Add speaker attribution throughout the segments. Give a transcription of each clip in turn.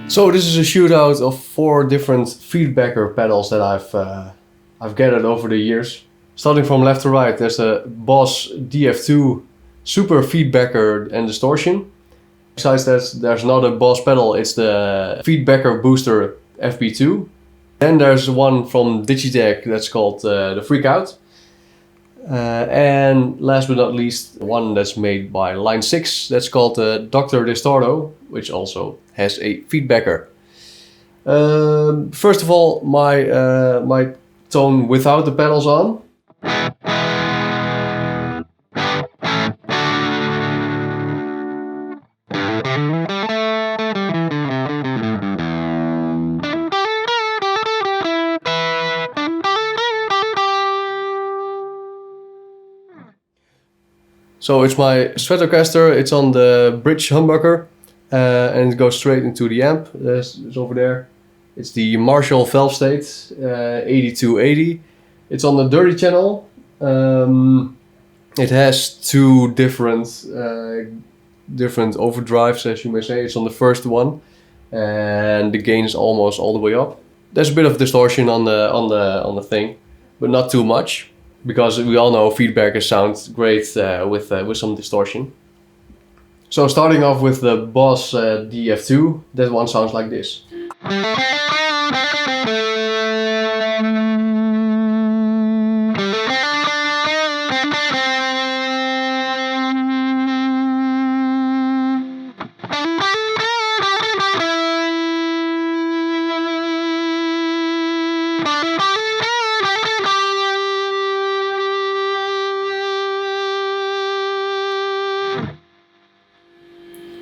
Speaker 1: So this is a shootout of 4 different feedbacker pedals that I've gathered over the years. Starting from left to right, there's a Boss DF2 super feedbacker and distortion. Besides that, there's not a Boss pedal, it's the feedbacker booster FB2. Then there's one from Digitech that's called the Freqout. And last but not least, one that's made by Line6 that's called the Dr. Distorto, which also has a feedbacker. First of all, my tone without the pedals on. So it's my Stratocaster, it's on the bridge humbucker and it goes straight into the amp. It's over there. It's the Marshall valve state 8280. It's on the dirty channel. It has 2 different overdrives, as you may say. It's on the first one and the gain is almost all the way up. There's a bit of distortion on the thing, but not too much. Because we all know feedbackers sound great with some distortion. So starting off with the Boss DF2, that one sounds like this.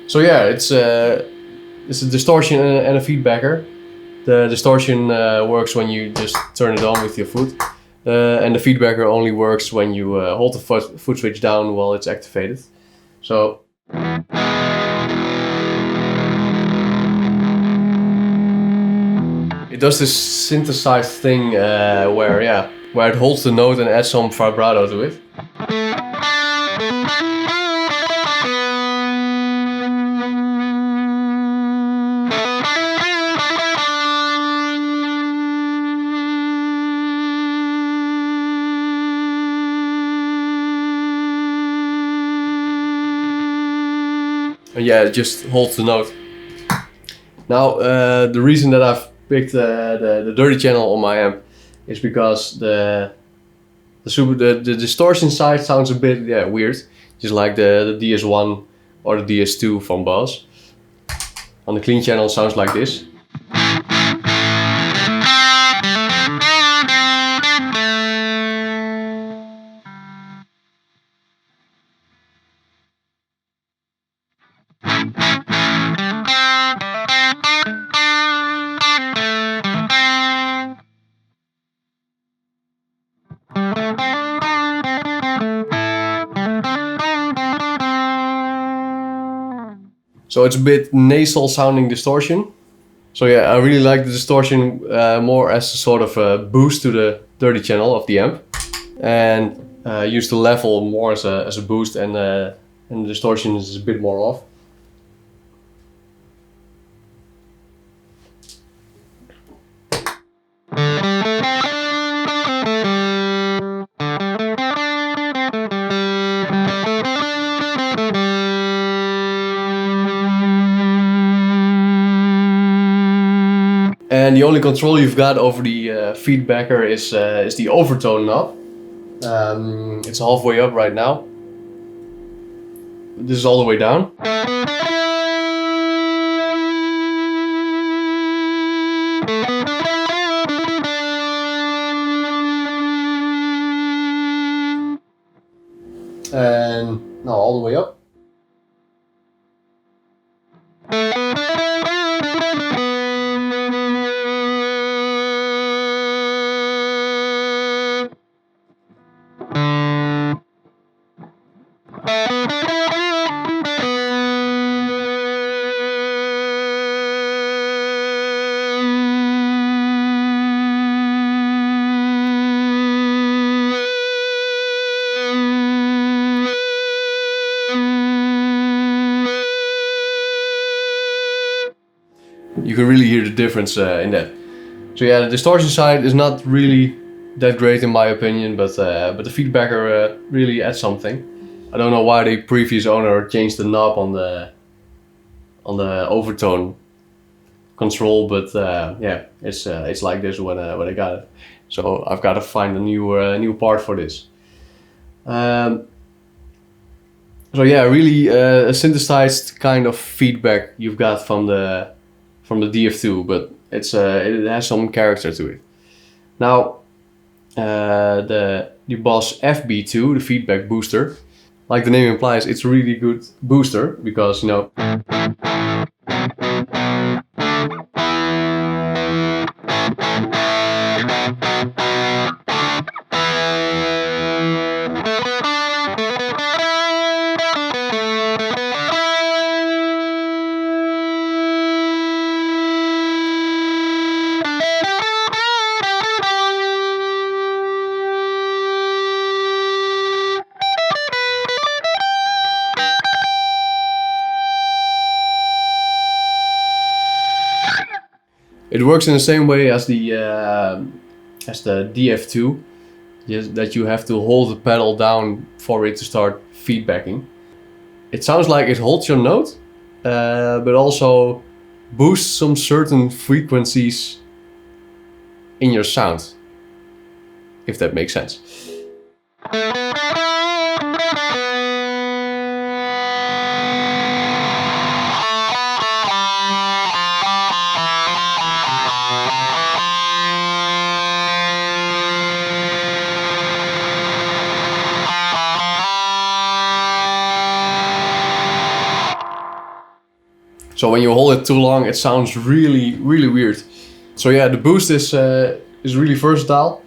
Speaker 1: So yeah, it's a distortion and a feedbacker. The distortion works when you just turn it on with your foot, and the feedbacker only works when you hold the foot switch down while it's activated. So it does this synthesized thing where it holds the note and adds some vibrato to it. Yeah, it just holds the note. Now, the reason that I've picked the dirty channel on my amp is because the distortion side sounds a bit weird, just like the DS1 or the DS2 from Boss. On the clean channel, it sounds like this. So it's a bit nasal sounding distortion. So yeah, I really like the distortion more as a sort of a boost to the dirty channel of the amp, and use the level more as a boost, and the distortion is a bit more off. And the only control you've got over the feedbacker is the overtone knob. It's halfway up right now. This is all the way down. And now all the way up. you can really hear the difference in that. So yeah, the distortion side is not really that great in my opinion, but the feedbacker really adds something. I don't know why the previous owner changed the knob on the overtone control, but yeah, it's like this when I got it. So I've got to find a new part for this. So yeah, really a synthesized kind of feedback you've got from the DF2, but it has some character to it. Now the Boss FB2, the feedback booster, like the name implies, it's a really good booster because, you know, it works in the same way as the DF2, that you have to hold the pedal down for it to start feedbacking. It sounds like it holds your note, but also boosts some certain frequencies in your sound, if that makes sense. So when you hold it too long, it sounds really weird. So yeah, the boost is really versatile.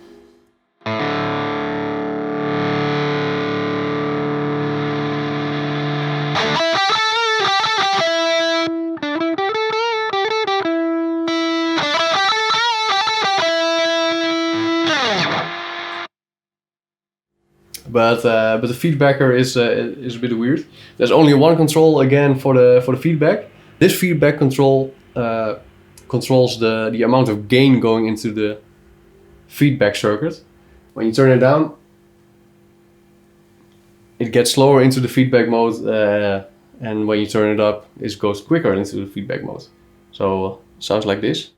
Speaker 1: But the feedbacker is a bit weird. There's only one control again for the feedback. This feedback control controls the amount of gain going into the feedback circuit. When you turn it down, it gets slower into the feedback mode, and when you turn it up, it goes quicker into the feedback mode. So sounds like this.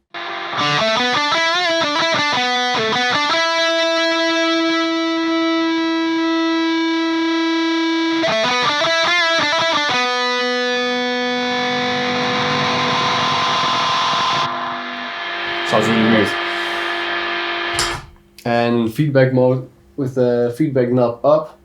Speaker 1: Sounds really weird. And feedback mode with the feedback knob up.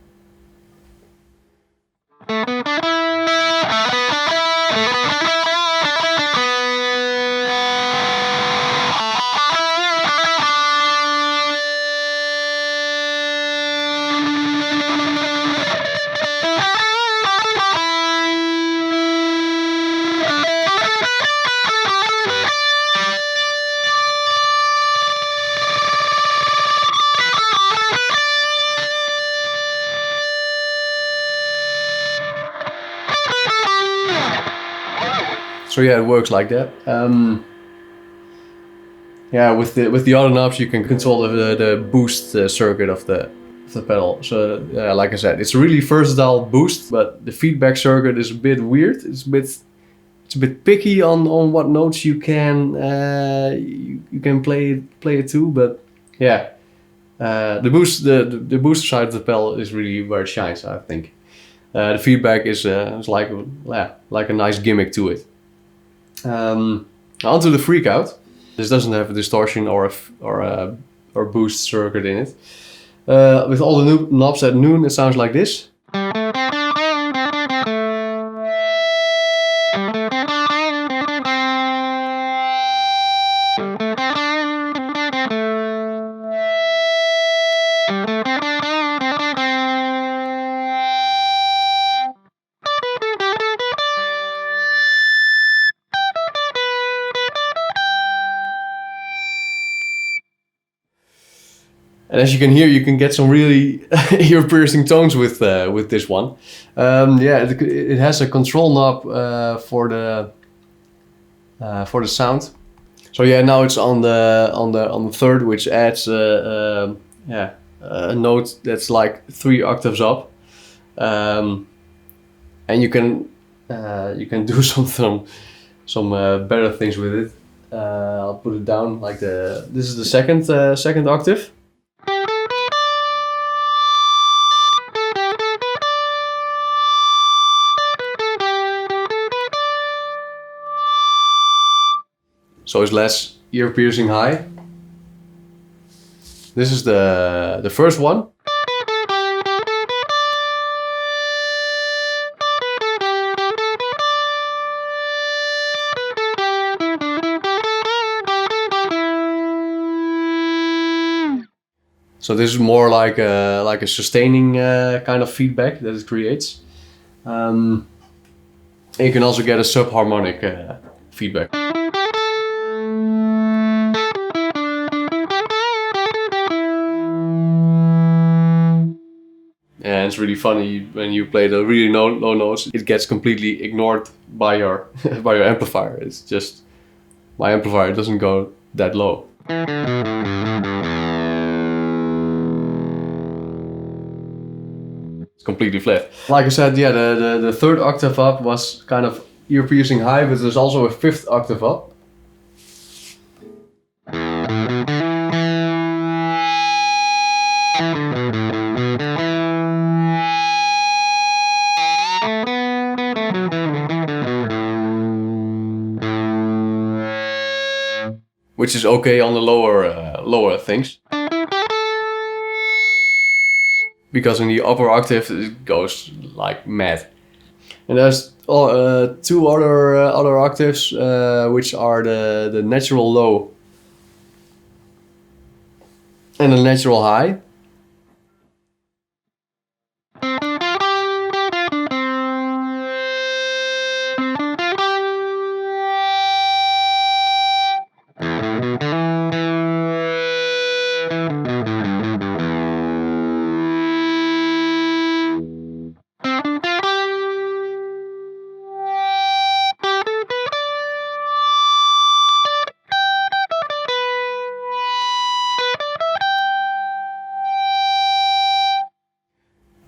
Speaker 1: So yeah, it works like that. Yeah, with the other knobs you can control the boost circuit of the pedal. So like I said, it's a really versatile boost, but the feedback circuit is a bit weird. It's a bit picky on what notes you can play it to. But yeah, the boost side of the pedal is really where it shines, I think. The feedback is like a nice gimmick to it. Onto the Freqout. This doesn't have a distortion or a boost circuit in it. With all the knobs at noon, it sounds like this. And as you can hear, you can get some really ear-piercing tones with this one. Yeah, it has a control knob for for the sound. So yeah, now it's on the third, which adds a note that's like 3 octaves up, and you can do some better things with it. I'll put it down like this is the second octave. So it's less ear piercing high. This is the first one. So this is more like a sustaining kind of feedback that it creates. And you can also get a subharmonic feedback. And it's really funny when you play the really low notes, it gets completely ignored by your by your amplifier. It's just my amplifier doesn't go that low. It's completely flat. Like I said, yeah, the third octave up was kind of ear piercing high, but there's also a 5th octave up. Which is okay on the lower things. Because in the upper octave it goes like mad. And there's 2 other octaves, which are the natural low and the natural high.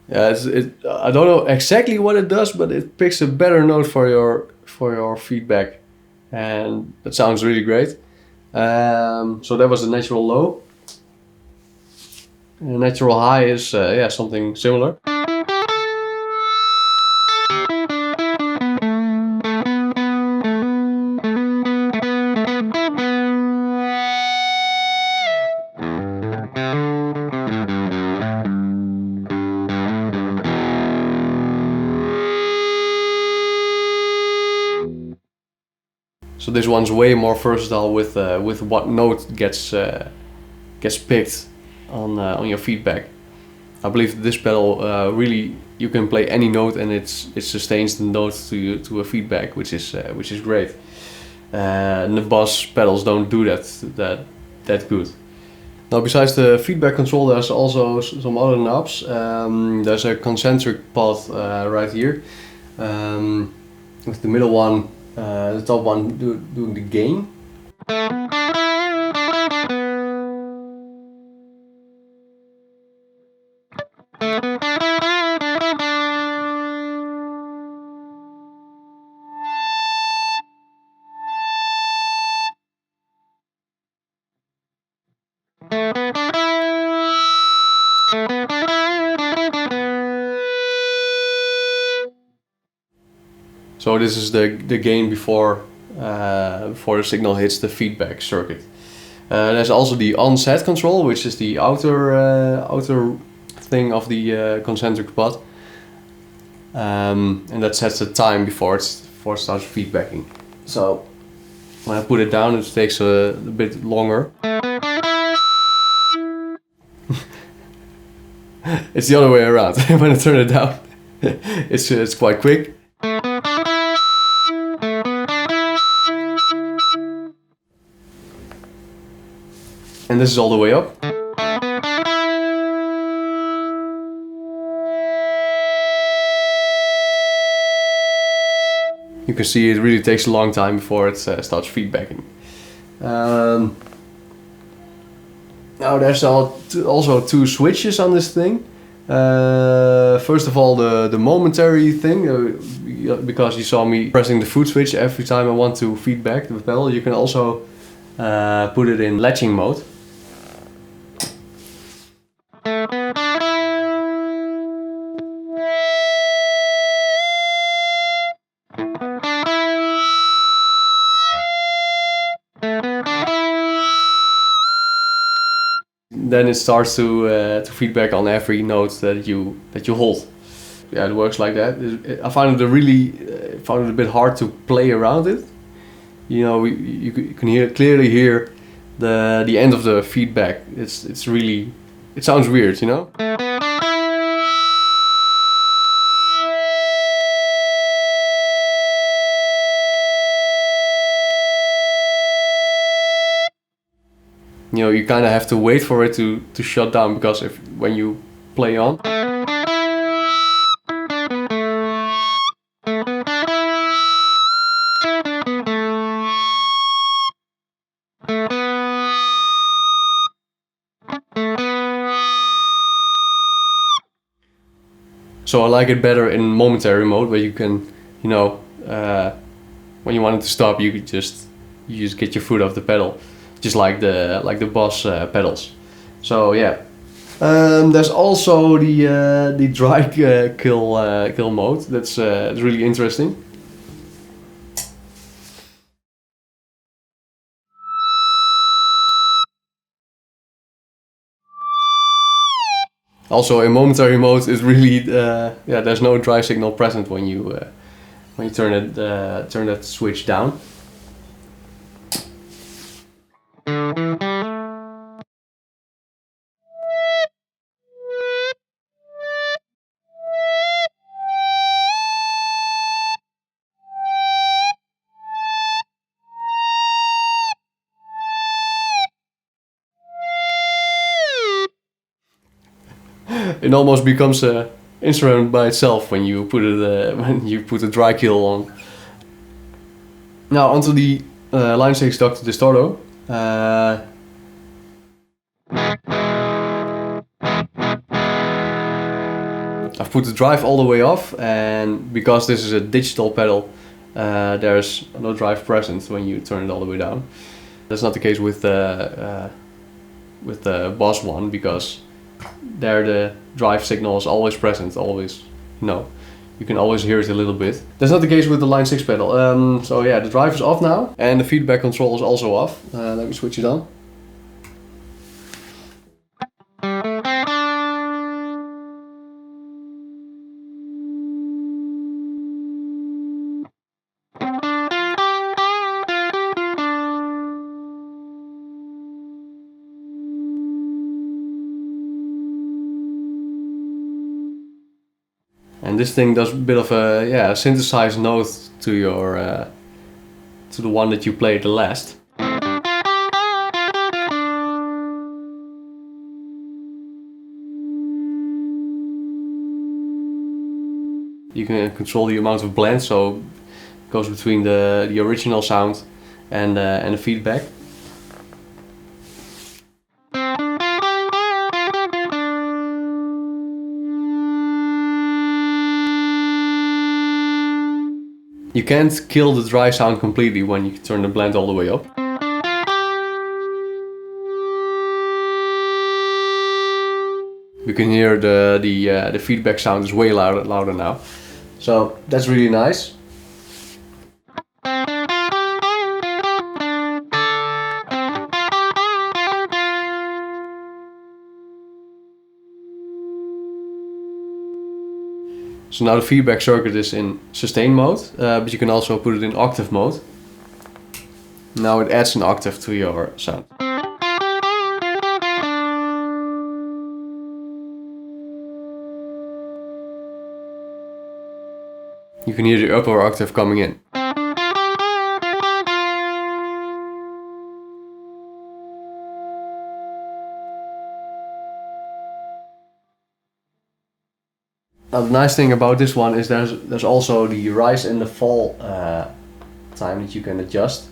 Speaker 1: Yeah, I don't know exactly what it does, but it picks a better note for your feedback, and that sounds really great. So that was the natural low. And natural high is something similar. So this one's way more versatile with what note gets picked on your feedback. I believe this pedal really you can play any note and it sustains the note to a feedback, which is great. And the Boss pedals don't do that good. Now, besides the feedback control, there's also some other knobs. There's a concentric pot right here, with the middle one. The top one doing the gain. So this is the gain before the signal hits the feedback circuit. There's also the on-set control, which is the outer thing of the concentric pot, and that sets the time before it starts feedbacking. So when I put it down, it takes a bit longer. It's the other way around. When I turn it down, it's quite quick. And this is all the way up. You can see it really takes a long time before it starts feedbacking. Now there's also two switches on this thing. First of all, the momentary thing, because you saw me pressing the foot switch every time I want to feedback the pedal. You can also put it in latching mode. Then it starts to feedback on every note that you hold. Yeah, it works like that. I found it a bit hard to play around it. You know, you can clearly hear the end of the feedback. It's really, it sounds weird, you know. You know, you kind of have to wait for it to shut down, because when you play on, so I like it better in momentary mode, where you can, you know, when you want it to stop, you just get your foot off the pedal, just like the Boss pedals. So yeah. There's also the dry kill mode. That's really interesting. Also, in momentary mode, it's really yeah. There's no dry signal present when you turn that switch down. It almost becomes an instrument by itself when you put a dry kill on. Now onto the Line6 Dr Distorto. I've put the drive all the way off, and because this is a digital pedal, there's no drive present when you turn it all the way down. That's not the case with the Boss one, because there the drive signal is always present, always, you know, you can always hear it a little bit. That's not the case with the Line6 pedal. So yeah, the drive is off now, and the feedback control is also off. Let me switch it on. And this thing does a bit of a synthesized note to your to the one that you played the last. You can control the amount of blend, so it goes between the original sound and the feedback. You can't kill the dry sound completely when you turn the blend all the way up. You can hear the feedback sound is way louder now. So that's really nice. So now the feedback circuit is in sustain mode, but you can also put it in octave mode. Now it adds an octave to your sound. You can hear the upper octave coming in. Now the nice thing about this one is there's also the rise and the fall time that you can adjust.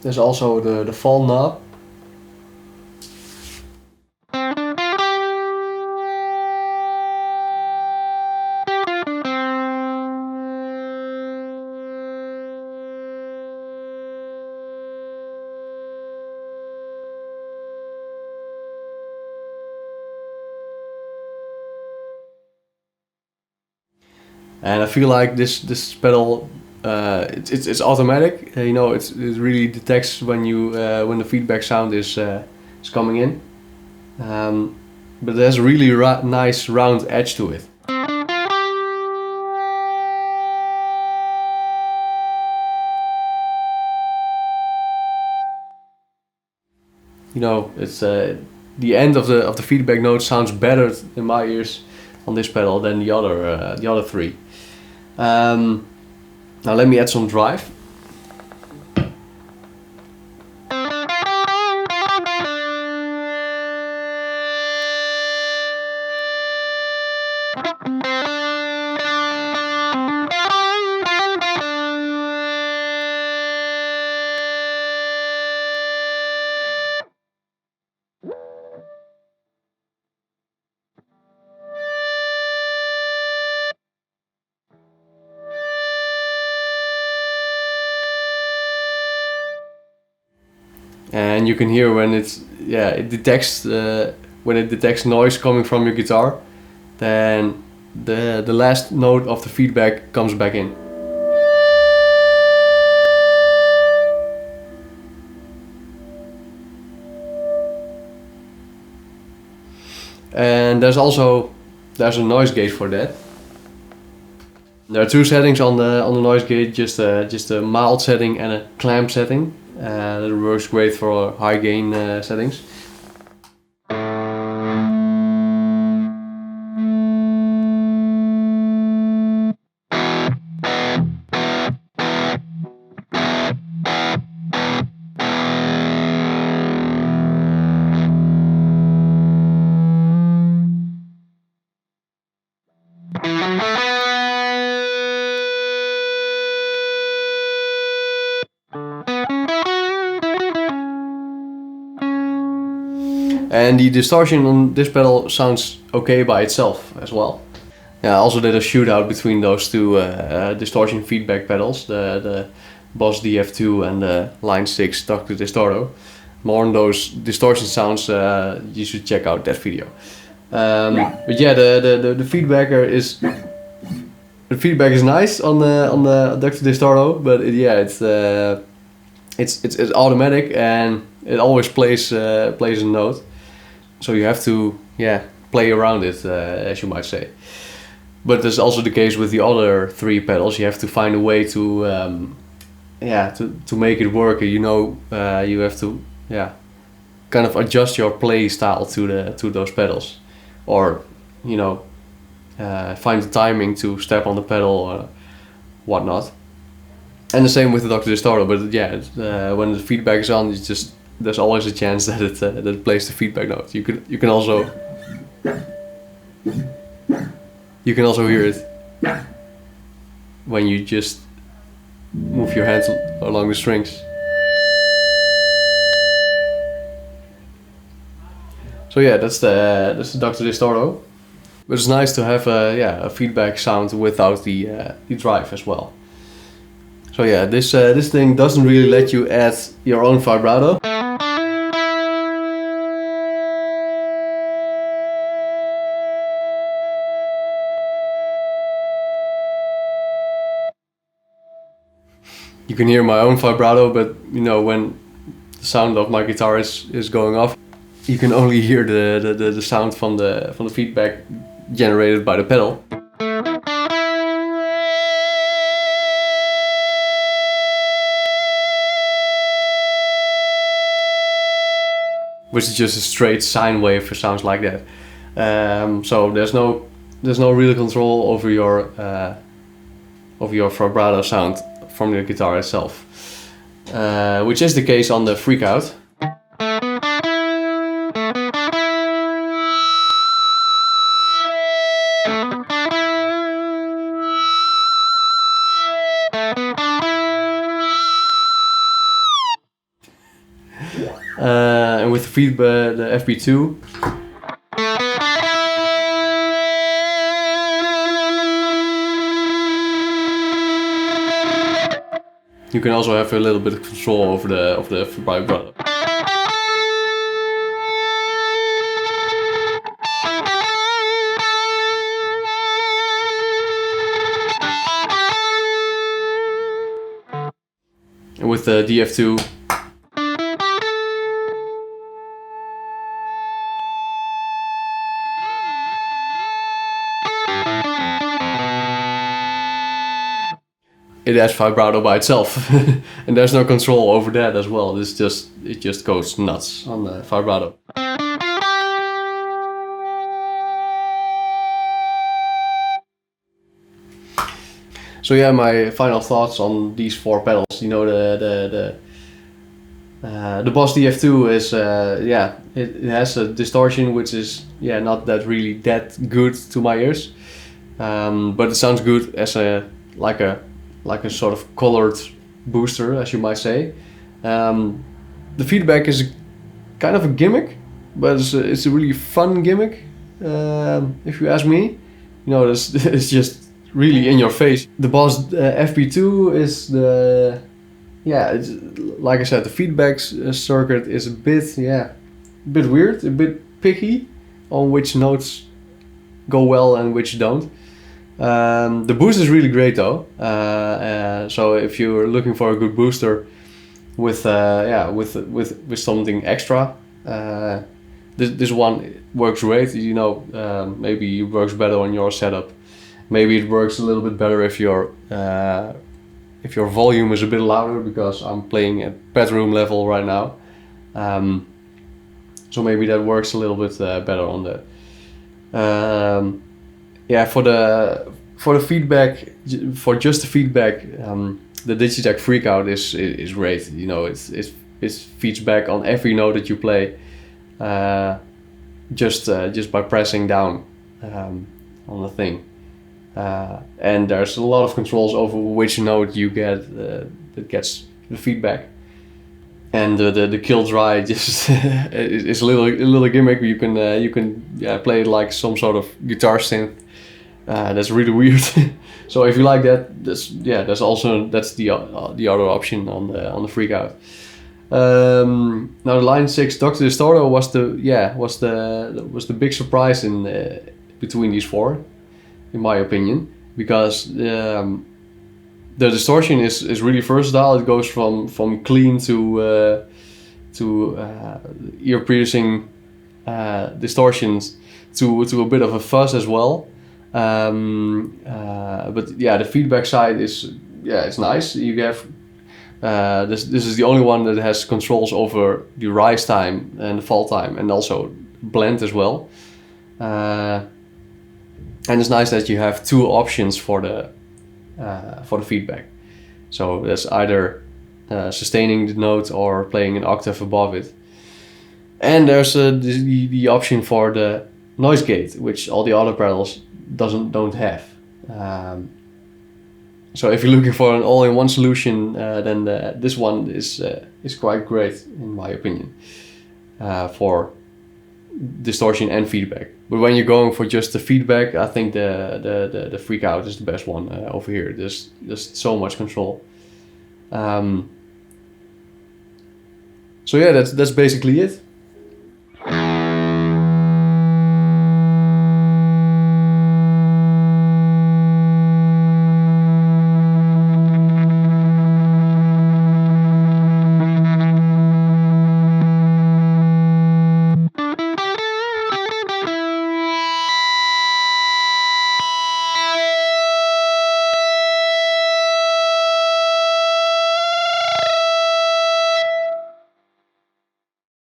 Speaker 1: There's also the fall knob. And I feel like this pedal, it's automatic. You know, it really detects when when the feedback sound is coming in. But there's a really nice round edge to it. You know, it's the end of the feedback note sounds better in my ears on this pedal than the other three. Now let me add some drive. And you can hear when it detects when it detects noise coming from your guitar, then the last note of the feedback comes back in. And there's a noise gate for that. There are two settings on the noise gate, just a mild setting and a clamp setting. That works great for high gain settings. And the distortion on this pedal sounds okay by itself as well. Yeah, I also did a shootout between those two distortion feedback pedals, the Boss DF2 and the Line6 Dr Distorto. More on those distortion sounds, you should check out that video. But yeah, the feedback is nice on the Dr Distorto, but it's automatic and it always plays a note. So you have to play around it, as you might say. But that's also the case with the other three pedals. You have to find a way to make it work. You know, you have to kind of adjust your play style to those pedals, or you know, find the timing to step on the pedal or whatnot. And the same with the Dr Distorto. But yeah, when the feedback is on, there's always a chance that it plays the feedback note. You can also hear it when you just move your hands along the strings. So yeah, that's the Dr Distorto. But it's nice to have a feedback sound without the drive as well. So yeah, this thing doesn't really let you add your own vibrato. You can hear my own vibrato, but you know, when the sound of my guitar is going off, you can only hear the sound from the feedback generated by the pedal. Which is just a straight sine wave for sounds like that. So there's no real control over your vibrato sound the guitar itself, which is the case on the Freqout. And with the feedback, the FB2. You can also have a little bit of control over the vibrato. And with the DF2. It has vibrato by itself, and there's no control over that as well. It just goes nuts on the vibrato. So yeah, my final thoughts on these 4 pedals. You know, the Boss DF2 is it has a distortion which is not that really that good to my ears, but it sounds good as like a sort of colored booster, as you might say. The feedback is kind of a gimmick, but it's a really fun gimmick, if you ask me. You know, it's just really in your face. The Boss FB2 is it's, like I said, the feedback circuit is a bit weird, a bit picky on which notes go well and which don't. The boost is really great though. So if you're looking for a good booster with something extra, this one works great. You know, maybe it works better on your setup. Maybe it works a little bit better if your volume is a bit louder, because I'm playing at bedroom level right now. So maybe that works a little bit better on that. For the feedback, for just the feedback, the Digitech Freqout is great. You know, it feeds back on every note that you play, just by pressing down on the thing. And there's a lot of controls over which note you get that gets the feedback. And the kill dry just is a little gimmick. You can play it like some sort of guitar synth. That's really weird. So if you like that, that's the other option on the Freqout. Now the Line6 Dr Distorto was the big surprise in between these 4, in my opinion, because the distortion is really versatile. It goes from clean to ear piercing distortions to a bit of a fuzz as well. But the feedback side is it's nice. You have this is the only one that has controls over the rise time and the fall time, and also blend as well. And it's nice that you have 2 options for the feedback. So that's either sustaining the note or playing an octave above it. And there's the option for the noise gate, which all the other pedals don't have. So if you're looking for an all-in-one solution, then this one is quite great, in my opinion, for distortion and feedback. But when you're going for just the feedback, I think the Freqout is the best one over here. There's so much control. So yeah, that's basically it.